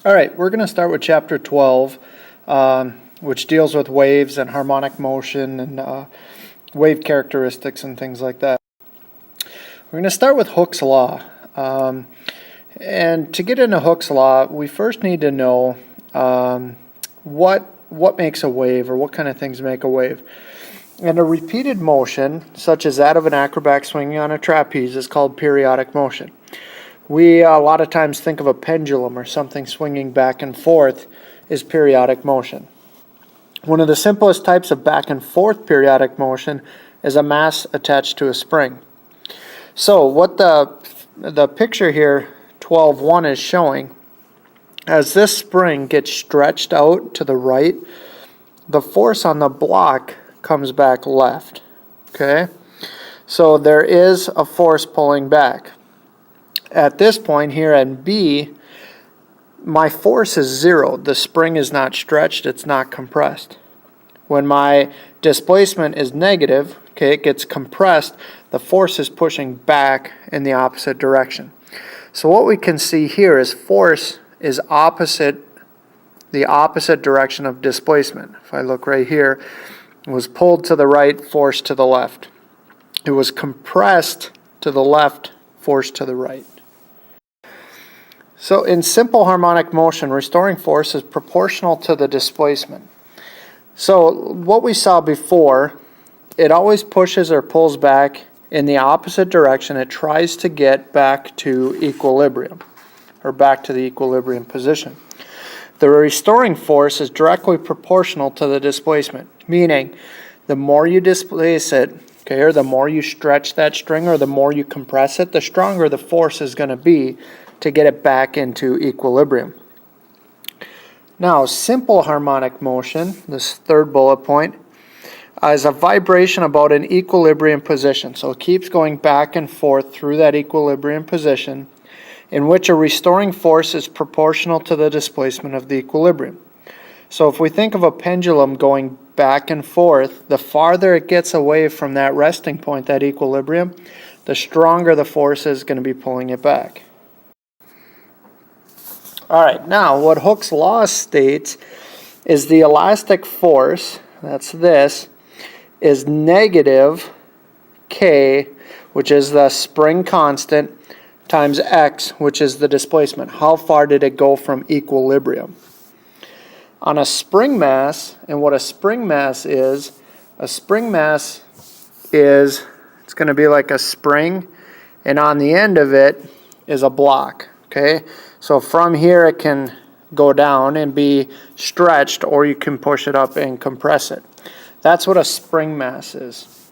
All right, we're going to start with chapter 12, which deals with waves and harmonic motion and wave characteristics and things like that. We're going to start with Hooke's law. And to get into Hooke's law, we first need to know what makes a wave, or what kind of things make a wave. And a repeated motion, such as that of an acrobat swinging on a trapeze, is called periodic motion. We a lot of times think of a pendulum or something swinging back and forth as periodic motion. One of the simplest types of back and forth periodic motion is a mass attached to a spring. So what the picture here, 12.1, is showing, as this spring gets stretched out to the right, the force on the block comes back left. Okay? So there is a force pulling back. At this point here at B, my force is zero. The spring is not stretched, it's not compressed. When my displacement is negative, okay, it gets compressed, the force is pushing back in the opposite direction. So what we can see here is force is the opposite direction of displacement. If I look right here, it was pulled to the right, force to the left. It was compressed to the left, force to the right. So in simple harmonic motion, restoring force is proportional to the displacement. So what we saw before, it always pushes or pulls back in the opposite direction. It tries to get back to equilibrium, or back to the equilibrium position. The restoring force is directly proportional to the displacement, meaning the more you displace it, okay, or the more you stretch that string, or the more you compress it, the stronger the force is going to be to get it back into equilibrium. Now, simple harmonic motion, this third bullet point, is a vibration about an equilibrium position. So it keeps going back and forth through that equilibrium position, in which a restoring force is proportional to the displacement of the equilibrium. So if we think of a pendulum going back and forth, the farther it gets away from that resting point, that equilibrium, the stronger the force is going to be pulling it back. All right, now what Hooke's law states is the elastic force, that's this, is negative K, which is the spring constant, times X, which is the displacement. How far did it go from equilibrium? On a spring mass, and what a spring mass is it's going to be like a spring, and on the end of it is a block. Okay, so from here it can go down and be stretched, or you can push it up and compress it. That's what a spring mass is.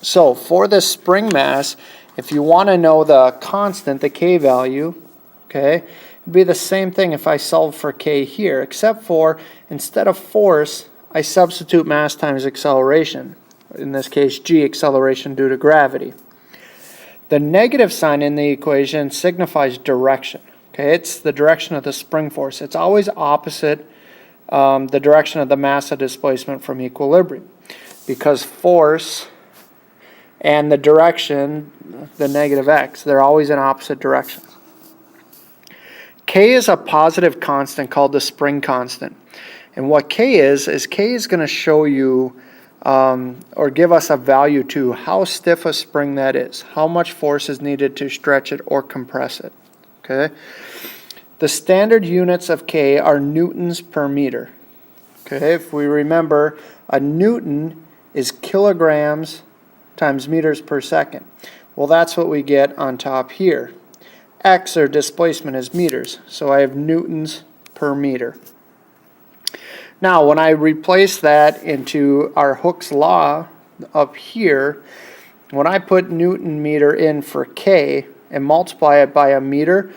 So for the spring mass, if you want to know the constant, the K value, okay, it'd be the same thing if I solve for K here, except for instead of force, I substitute mass times acceleration. In this case, G, acceleration due to gravity. The negative sign in the equation signifies direction. Okay, it's the direction of the spring force. It's always opposite the direction of the mass of displacement from equilibrium, because force and the direction, the negative X, they're always in opposite directions. K is a positive constant called the spring constant. And what K is K is going to show you or give us a value to how stiff a spring that is, how much force is needed to stretch it or compress it. Okay. The standard units of K are newtons per meter. Okay, if we remember, a newton is kilograms times meters per second. Well, that's what we get on top here. X, or displacement, is meters, so I have newtons per meter. Now, when I replace that into our Hooke's law up here, when I put Newton meter in for K and multiply it by a meter,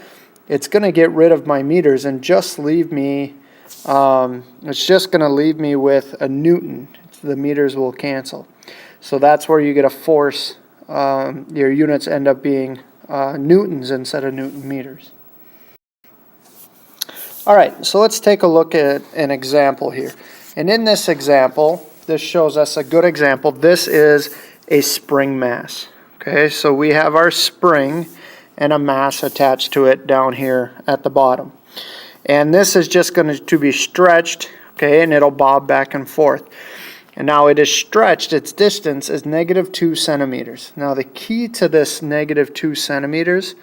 it's going to get rid of my meters and just leave me, it's just going to leave me with a Newton. The meters will cancel. So that's where you get a force. Your units end up being newtons instead of Newton meters. All right, so let's take a look at an example here. And in this example, this shows us a good example. This is a spring mass. Okay, so we have our spring and a mass attached to it down here at the bottom. And this is just going to be stretched, okay, and it'll bob back and forth. And now it is stretched, its distance is -2 centimeters. Now the key to this -2 centimeters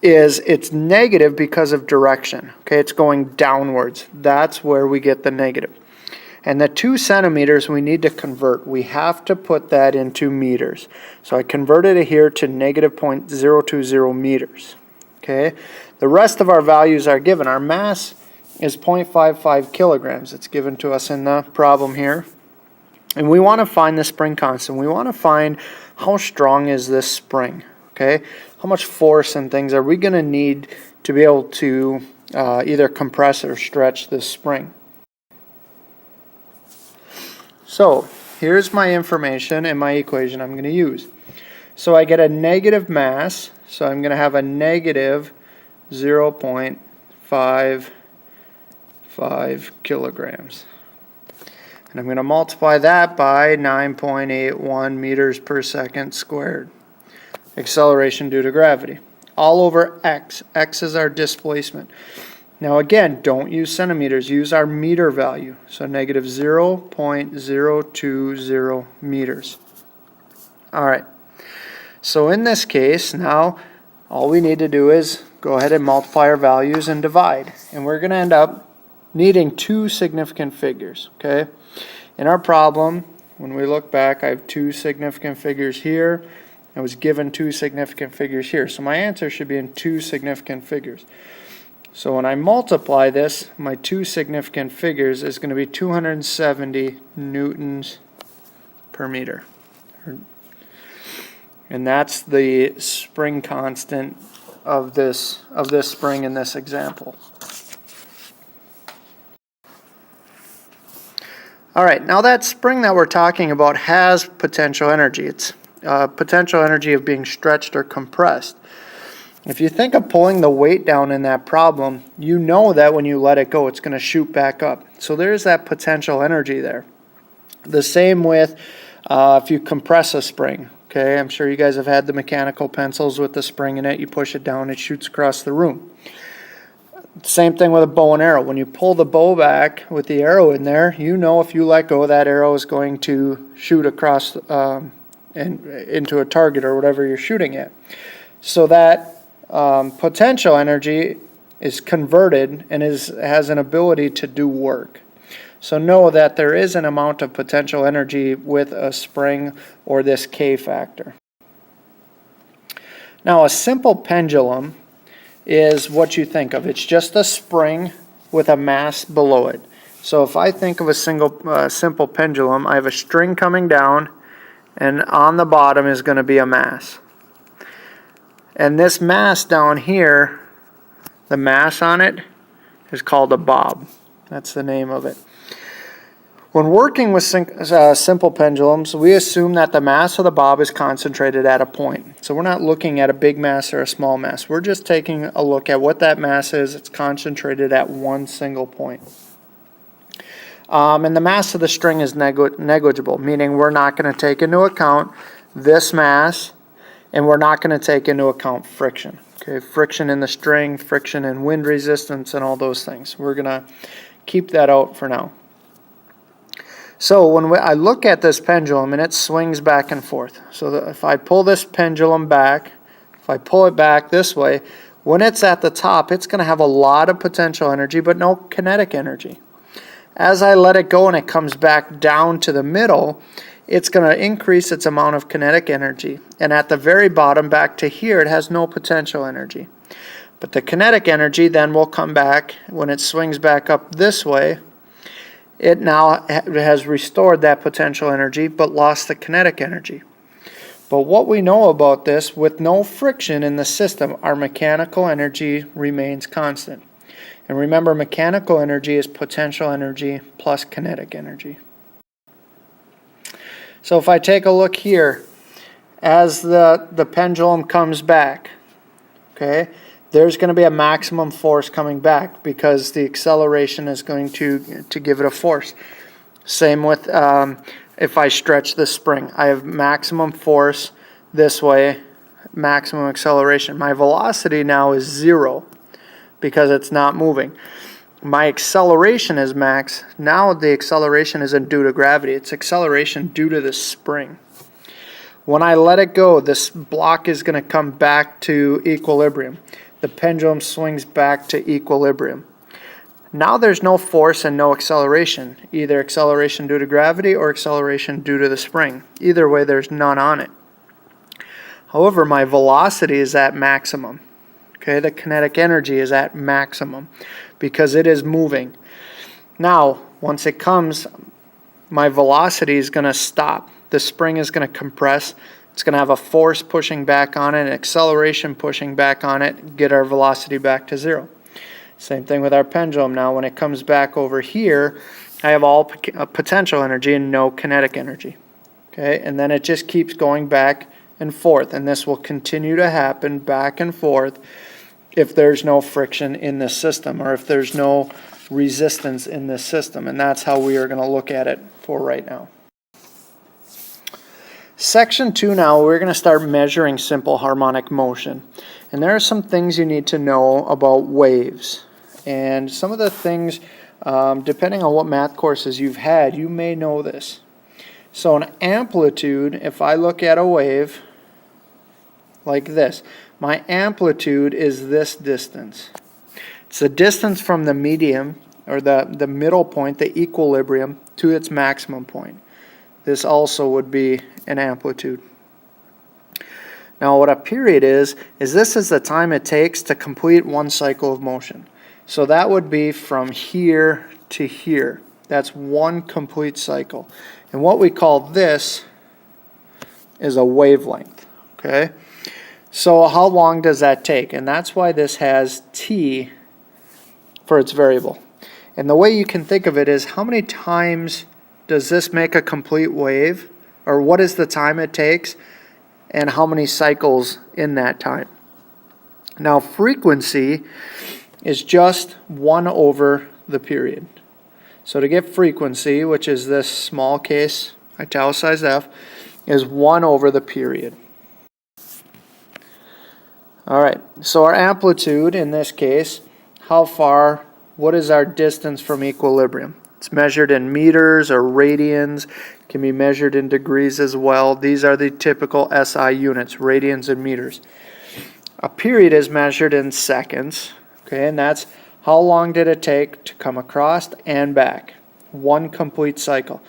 is it's negative because of direction, okay, it's going downwards. That's where we get the negative. And the 2 centimeters we need to convert. We have to put that into meters. So I converted it here to -0.020 meters. Okay. The rest of our values are given. Our mass is 0.55 kilograms. It's given to us in the problem here. And we want to find the spring constant. We want to find how strong is this spring. Okay. How much force and things are we going to need to be able to either compress or stretch this spring. So here's my information and my equation I'm going to use. So I get a negative mass, so I'm going to have a negative 0.55 kilograms. And I'm going to multiply that by 9.81 meters per second squared. Acceleration due to gravity. All over x. X is our displacement. Now again, don't use centimeters, use our meter value. So negative 0.020 meters. Alright, so in this case now, all we need to do is go ahead and multiply our values and divide. And we're going to end up needing 2 significant figures. Okay. In our problem, when we look back, I have 2 significant figures here. I was given 2 significant figures here. So my answer should be in 2 significant figures. So when I multiply this, my 2 significant figures is going to be 270 newtons per meter. And that's the spring constant of this spring in this example. All right, now that spring that we're talking about has potential energy. It's potential energy of being stretched or compressed. If you think of pulling the weight down in that problem, you know that when you let it go, it's going to shoot back up. So there's that potential energy there. The same with if you compress a spring. Okay, I'm sure you guys have had the mechanical pencils with the spring in it. You push it down, it shoots across the room. Same thing with a bow and arrow. When you pull the bow back with the arrow in there, you know if you let go, that arrow is going to shoot across and into a target or whatever you're shooting at. So that potential energy is converted and has an ability to do work. So know that there is an amount of potential energy with a spring or this K factor. Now a simple pendulum is what you think of. It's just a spring with a mass below it. So if I think of a simple pendulum, I have a string coming down and on the bottom is going to be a mass. And this mass down here, the mass on it is called a bob. That's the name of it. When working with simple pendulums, we assume that the mass of the bob is concentrated at a point. So we're not looking at a big mass or a small mass. We're just taking a look at what that mass is. It's concentrated at one single point. And the mass of the string is negligible, meaning we're not going to take into account this mass, and we're not going to take into account friction. Okay, friction in the string, friction in wind resistance, and all those things. We're going to keep that out for now. So when I look at this pendulum and it swings back and forth. So if I pull this pendulum back, if I pull it back this way, when it's at the top, it's going to have a lot of potential energy but no kinetic energy. As I let it go and it comes back down to the middle, it's going to increase its amount of kinetic energy. And at the very bottom back to here, it has no potential energy. But the kinetic energy then will come back when it swings back up this way. It now has restored that potential energy but lost the kinetic energy. But what we know about this, with no friction in the system, our mechanical energy remains constant. And remember, mechanical energy is potential energy plus kinetic energy. So if I take a look here, as the pendulum comes back, okay, there's going to be a maximum force coming back because the acceleration is going to give it a force. Same with if I stretch the spring. I have maximum force this way, maximum acceleration. My velocity now is 0. because it's not moving. My acceleration is max. Now the acceleration isn't due to gravity. It's acceleration due to the spring. When I let it go, this block is going to come back to equilibrium. The pendulum swings back to equilibrium. Now there's no force and no acceleration, either acceleration due to gravity or acceleration due to the spring. Either way, there's none on it. However, my velocity is at maximum. Okay, the kinetic energy is at maximum because it is moving. Now, once it comes, my velocity is going to stop. The spring is going to compress. It's going to have a force pushing back on it, an acceleration pushing back on it, get our velocity back to zero. Same thing with our pendulum. Now, when it comes back over here, I have all potential energy and no kinetic energy. Okay, and then it just keeps going back and forth, and this will continue to happen back and forth if there's no friction in this system or if there's no resistance in this system, and that's how we are going to look at it for right now. Section 2 now, we're going to start measuring simple harmonic motion, and there are some things you need to know about waves, and some of the things, depending on what math courses you've had, you may know this. So an amplitude, if I look at a wave like this, my amplitude is this distance. It's the distance from the medium, or the middle point, the equilibrium, to its maximum point. This also would be an amplitude. Now what a period is this is the time it takes to complete one cycle of motion. So that would be from here to here. That's one complete cycle. And what we call this is a wavelength. Okay? So how long does that take? And that's why this has t for its variable. And the way you can think of it is, how many times does this make a complete wave? Or what is the time it takes? And how many cycles in that time? Now frequency is just 1 over the period. So to get frequency, which is this small case, italicized f, is 1 over the period. Alright, so our amplitude in this case, what is our distance from equilibrium? It's measured in meters or radians, can be measured in degrees as well. These are the typical SI units, radians and meters. A period is measured in seconds, okay, and that's how long did it take to come across and back. One complete cycle.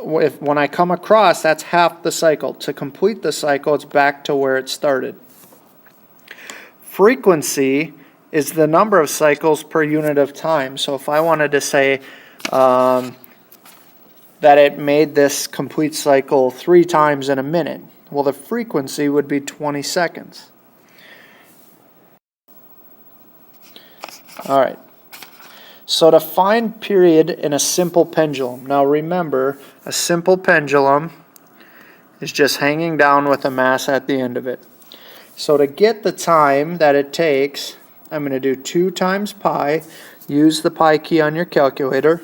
When I come across, that's half the cycle. To complete the cycle, it's back to where it started. Frequency is the number of cycles per unit of time. So if I wanted to say that it made this complete cycle 3 times in a minute, well, the frequency would be 20 seconds. All right. So to find period in a simple pendulum. Now remember, a simple pendulum is just hanging down with a mass at the end of it. So to get the time that it takes, I'm going to do 2 times pi, use the pi key on your calculator,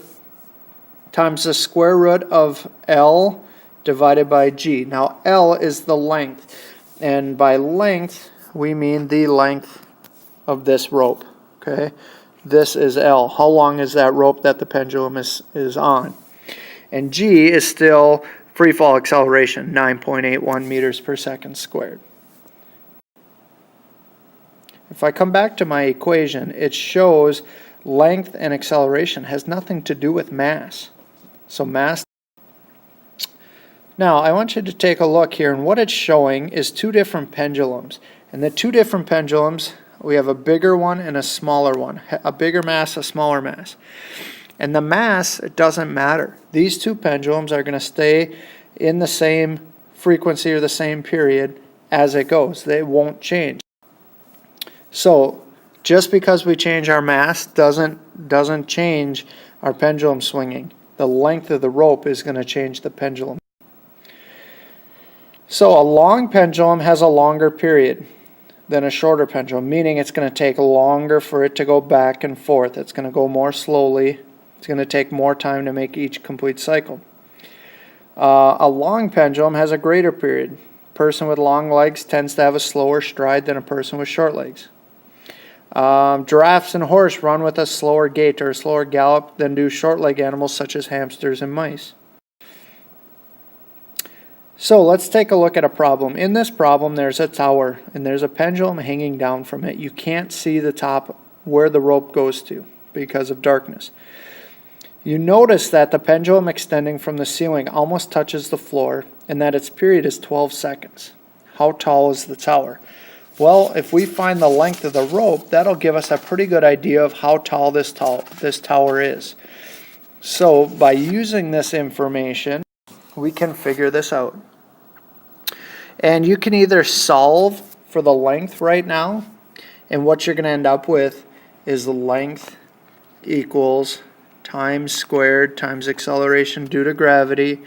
times the square root of L divided by G. Now L is the length, and by length we mean the length of this rope. Okay, this is L. How long is that rope that the pendulum is on? And G is still free fall acceleration, 9.81 meters per second squared. If I come back to my equation, it shows length and acceleration has nothing to do with mass. So mass. Now I want you to take a look here, and what it's showing is 2 different pendulums. And the 2 different pendulums, we have a bigger one and a smaller one. A bigger mass, a smaller mass. And the mass, it doesn't matter. These 2 pendulums are going to stay in the same frequency or the same period as it goes. They won't change. So just because we change our mass doesn't change our pendulum swinging. The length of the rope is going to change the pendulum. So a long pendulum has a longer period than a shorter pendulum, meaning it's going to take longer for it to go back and forth. It's going to go more slowly. It's going to take more time to make each complete cycle. A long pendulum has a greater period. A person with long legs tends to have a slower stride than a person with short legs. Giraffes and horse run with a slower gait or a slower gallop than do short-legged animals such as hamsters and mice. So let's take a look at a problem. In this problem, there's a tower and there's a pendulum hanging down from it. You can't see the top where the rope goes to because of darkness. You notice that the pendulum extending from the ceiling almost touches the floor and that its period is 12 seconds. How tall is the tower? Well, if we find the length of the rope, that'll give us a pretty good idea of how tall this tower is. So by using this information, we can figure this out. And you can either solve for the length right now, and what you're going to end up with is the length equals time squared times acceleration due to gravity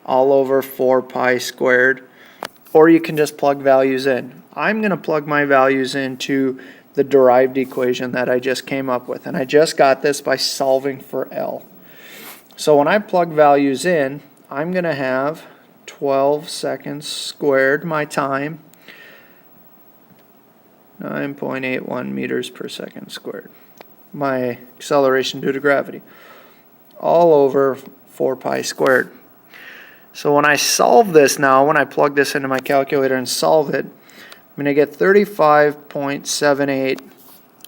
all over 4 pi squared. Or you can just plug values in. I'm going to plug my values into the derived equation that I just came up with. And I just got this by solving for L. So when I plug values in, I'm going to have 12 seconds squared, my time, 9.81 meters per second squared. My acceleration due to gravity, all over 4 pi squared. So when I solve this now, when I plug this into my calculator and solve it, I'm going to get 35.78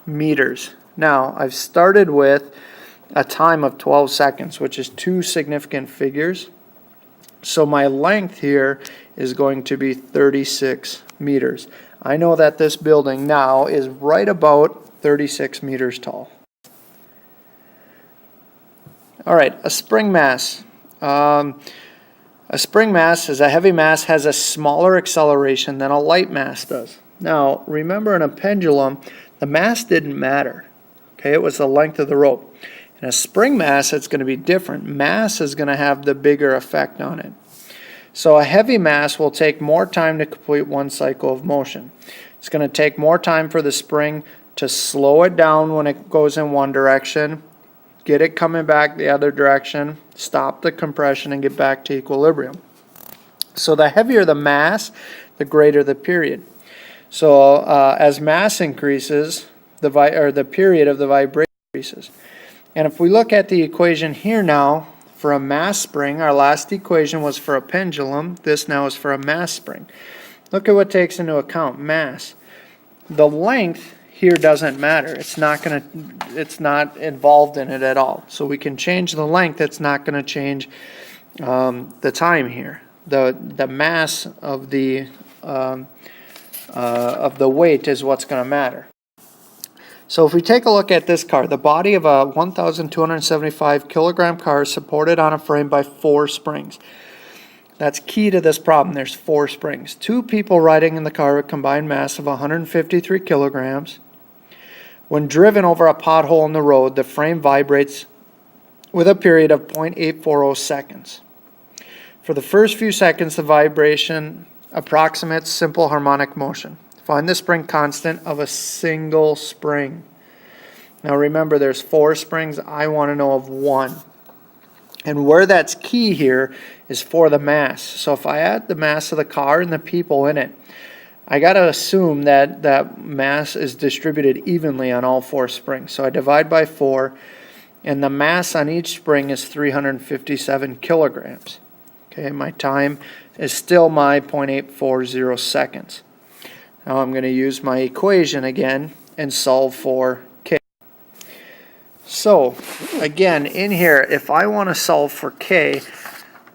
meters. Now, I've started with a time of 12 seconds, which is 2 significant figures. So my length here is going to be 36 meters. I know that this building now is right about 36 meters tall. All right, a spring mass. A spring mass is a heavy mass, has a smaller acceleration than a light mass does. Now, remember in a pendulum, the mass didn't matter. Okay, it was the length of the rope. In a spring mass, it's going to be different. Mass is going to have the bigger effect on it. So a heavy mass will take more time to complete one cycle of motion. It's going to take more time for the spring to slow it down when it goes in one direction, get it coming back the other direction, stop the compression, and get back to equilibrium. So the heavier the mass, the greater the period. So as mass increases, the period of the vibration increases. And if we look at the equation here now, for a mass spring, our last equation was for a pendulum. This now is for a mass spring. Look at what takes into account mass. The length here doesn't matter. It's not involved in it at all. So we can change the length. It's not going to change the time here. The mass of the weight is what's going to matter. So if we take a look at this car, the body of a 1,275 kilogram car is supported on a frame by 4 springs. That's key to this problem. There's 4 springs. 2 people riding in the car with a combined mass of 153 kilograms. When driven over a pothole in the road, the frame vibrates with a period of 0.840 seconds. For the first few seconds, the vibration approximates simple harmonic motion. Find the spring constant of a single spring. Now remember, there's 4 springs. I want to know of 1. And where that's key here is for the mass. So if I add the mass of the car and the people in it, I got to assume that that mass is distributed evenly on all 4 springs. So I divide by 4, and the mass on each spring is 357 kilograms. Okay, my time is still my 0.840 seconds. Now I'm going to use my equation again and solve for K. So again, in here, if I want to solve for K,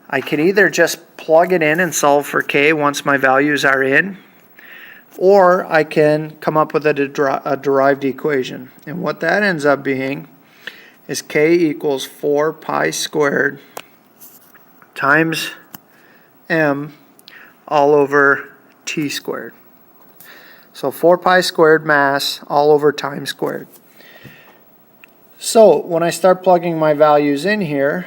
I can either just plug it in and solve for K once my values are in, or I can come up with a derived equation. And what that ends up being is K equals 4 pi squared times M all over T squared. So 4 pi squared mass all over time squared. So when I start plugging my values in here,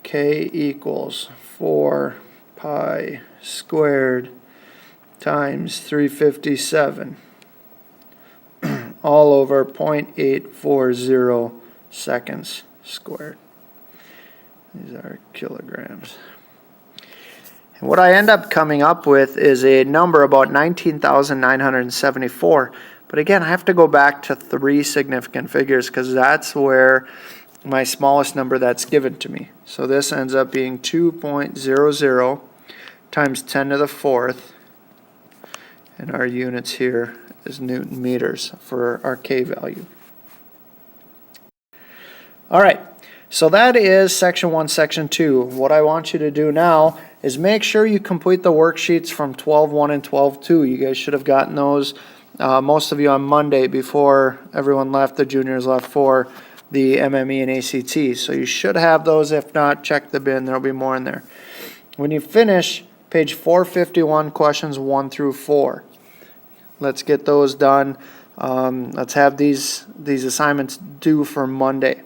K equals 4 pi squared times 357 all over 0.840 seconds squared. These are kilograms. And what I end up coming up with is a number about 19,974. But again, I have to go back to 3 significant figures because that's where my smallest number that's given to me. So this ends up being 2.00 times 10 to the 4th. And our units here is Newton meters for our K value. All right, so that is section 1, section 2. What I want you to do now is make sure you complete the worksheets from 12.1 and 12.2. You guys should have gotten those, most of you on Monday before everyone left, the juniors left for the MME and ACT. So you should have those. If not, check the bin. There'll be more in there. When you finish, page 451, questions 1 through 4. Let's get those done. Let's have these assignments due for Monday.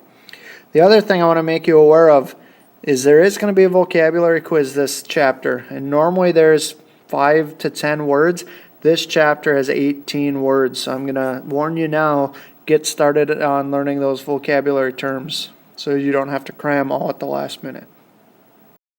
The other thing I want to make you aware of is there is going to be a vocabulary quiz this chapter. And normally there's 5 to 10 words. This chapter has 18 words. So I'm going to warn you now, get started on learning those vocabulary terms so you don't have to cram all at the last minute.